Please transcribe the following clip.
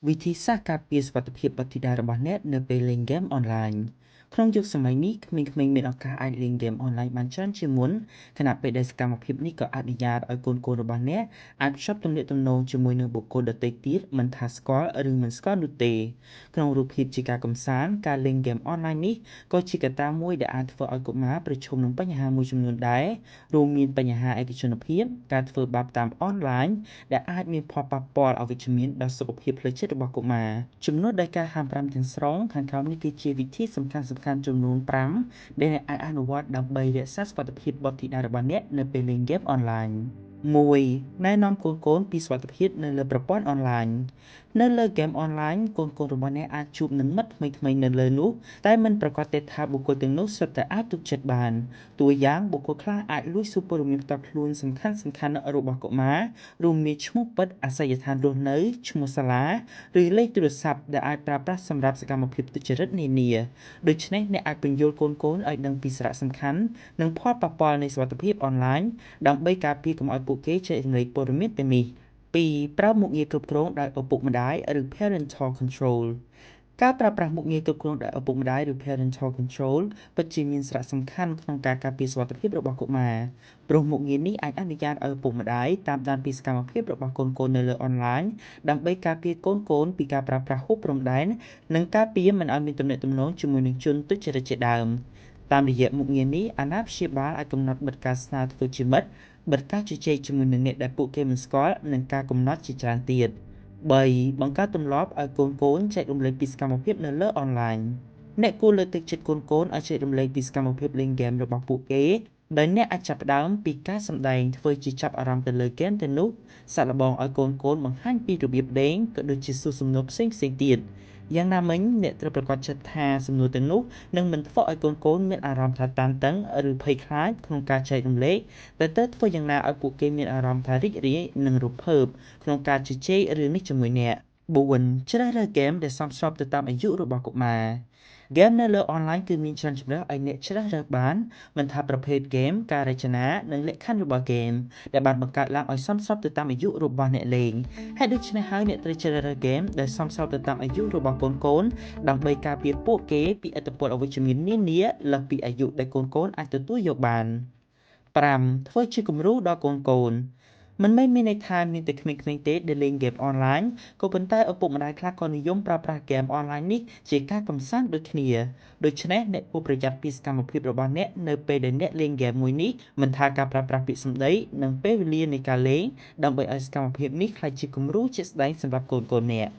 វិធីសាស្ត្រការពារសុវត្ថិភាពបុត្រធីតារបស់អ្នកនៅពេលលេងហ្គេមអនឡាញក្នុងយុគសម័យនេះក្មេងៗមានឱកាសអាចលេងហ្គេមអនឡាញបានច្រើនជាងមុនខណៈពេលដែលសកម្មភាពនេះក៏អនុញ្ញាតឲ្យកូនៗរបស់អ្នកអាចភ្ជាប់ទំនាក់ទំនងជាមួយនឹងបុគ្គលដទៃទៀតមិនថាស្គាល់ឬមិនស្គាល់នោះទេក្នុងរូបភាពជាការកម្សាន្តការលេងហ្គេមអនឡាញនេះក៏ជាកត្តាមួយដែលអាចធ្វើឲ្យកុមារប្រឈមនឹងបញ្ហាមួយចំនួនដែររួមមានបញ្ហាឯកជនភាពការធ្វើបាបតាមអនឡាញដែលអាចមានផលប៉ះពាល់អវិជ្ជមានដល់សុខភាពផ្លូវចិត្តរបស់កុមារជំនួសដោយការហាម5ទាំងស្រុងខាងក្រោមនេះគឺជាវិធីសំខាន់ៗចំនួន5ដែលអ្នកអាចអនុវត្តដើម្បីរក្សាសុវត្ថិភាពបុត្រធីតារបស់អ្នកនៅពេលលេងហ្គេមអនឡាញ1ណែនាំកូនៗពីសុវត្ថិភាពនៅលើប្រព័ន្ធអនឡាញនៅលើហ្គេមអនឡាញកូនៗរបស់អ្នកអាចជួបនឹងមិត្តថ្មីៗនៅលើនោះតែមិនប្រាកដទេថាបុគ្គលទាំងនោះសុទ្ធតែអាចទុកចិត្តបានតួយ៉ាងបុគ្គលខ្លះអាចលួចសួរព័ត៌មានផ្ទាល់ខ្លួនសំខាន់ៗរបស់កុមាររួមមានឈ្មោះពិតអាសយដ្ឋានរស់នៅឈ្មោះសាលាឬលេខទូរស័ព្ទដែលអាចប្រើប្រាស់សម្រាប់សកម្មភាពទុច្ចរិតនានាដូច្នេះអ្នកអាចពន្យល់កូនៗឲ្យដឹងពីសារៈសំខាន់និងផលប៉ះពាល់នៃសុវត្ថិភាពអនឡាញដើម្បីការពារកុំឲ្យពួកគេចែករំលែកព័ត៌មានទាំងនេះ2ប្រើមុខងារគ្រប់គ្រងដោយឪពុកម្ដាយឬ Parental Control ការប្រើប្រាស់មុខងារគ្រប់គ្រងដោយឪពុកម្ដាយឬ Parental Control ពិតជាមានសារៈសំខាន់ក្នុងការការពារសុវត្ថិភាពរបស់កុមារព្រោះមុខងារនេះអាចអនុញ្ញាតឲ្យឪពុកម្ដាយតាមដានពីសកម្មភាពរបស់កូនៗនៅលើអនឡាញដើម្បីការពារកូនៗពីការប្រើប្រាស់ហួសព្រំដែននិងការពារមិនឲ្យមានទំនាក់ទំនងជាមួយនឹងជនទុច្ចរិតជាដើមតាមរយៈមុខងារនេះអាណាព្យាបាលអាចកំណត់បិទការស្នើធ្វើជាមិត្តបិទការជជែកជាមួយនឹងអ្នកដែលពួកគេមិនស្គាល់និងការកំណត់ជាច្រើនទៀត3បង្កើតទម្លាប់ឲ្យកូនៗចែករំលែកពីសកម្មភាពនៅលើអនឡាញអ្នកគួរលើកទឹកចិត្តកូនៗឲ្យចែករំលែកពីសកម្មភាពលេងហ្គេមរបស់ពួកគេដោយអ្នកអាចចាប់ផ្ដើមពីការសម្ដែងធ្វើជាចាប់អារម្មណ៍ទៅលើហ្គេមទាំងនោះសាកល្បងឲ្យកូនៗបង្ហាញពីរបៀបលេងក៏ដូចជាសួរសំណួរផ្សេងៗទៀតយ៉ាងណាមិញអ្នកត្រូវប្រាកដចិត្តថាសំណួរទាំងនោះនឹងមិនធ្វើឲ្យកូនៗមានអារម្មណ៍ថាតានតឹងឬភ័យខ្លាចក្នុងការចែករំលែកតែត្រូវធ្វើយ៉ាងណាឲ្យពួកគេមានអារម្មណ៍ថារីករាយនិងរំភើបក្នុងការជជែករឿងនេះជាមួយអ្នក4ជ្រើសរើសហ្គេមដែលសមស្របទៅតាមអាយុរបស់កុមារហ្គេមនៅលើអនឡាញគឺមានច្រើនជម្រើសឲ្យអ្នកជ្រើសរើសបានមិនថាប្រភេទហ្គេមការរចនានិងលក្ខខណ្ឌរបស់ហ្គេមដែលបានបង្កើតឡើងឲ្យសមស្របទៅតាមអាយុរបស់អ្នកលេងហេតុដូច្នេះហើយអ្នកត្រូវជ្រើសរើសហ្គេមដែលសមស្របទៅតាមអាយុរបស់កូនៗដើម្បីការពារពួកគេពីឥទ្ធិពលអវិជ្ជមាននានាលើសពីអាយុដែលកូនៗអាចទទួលយកបាន5ធ្វើជាគំរូដល់កូនៗមិនមែនមានន័យថាមានតែក្មេងៗទេដែលលេងហ្គេមអនឡាញក៏ប៉ុន្តែឪពុកម្ដាយខ្លះក៏និយមប្រើប្រាស់ហ្គេមអនឡាញនេះជាការកម្សាន្តដូចគ្នាដូច្នេះអ្នកគួរប្រយ័ត្នពីសកម្មភាពរបស់អ្នកនៅពេលដែលអ្នកលេងហ្គេមមួយនេះមិនថាការប្រើប្រាស់ពាក្យសម្ដីនិងពេលវេលានៃការលេងដើម្បីឲ្យសកម្មភាពនេះក្លាយជាគំរូជាក់ស្ដែងសម្រាប់កូនៗអ្នក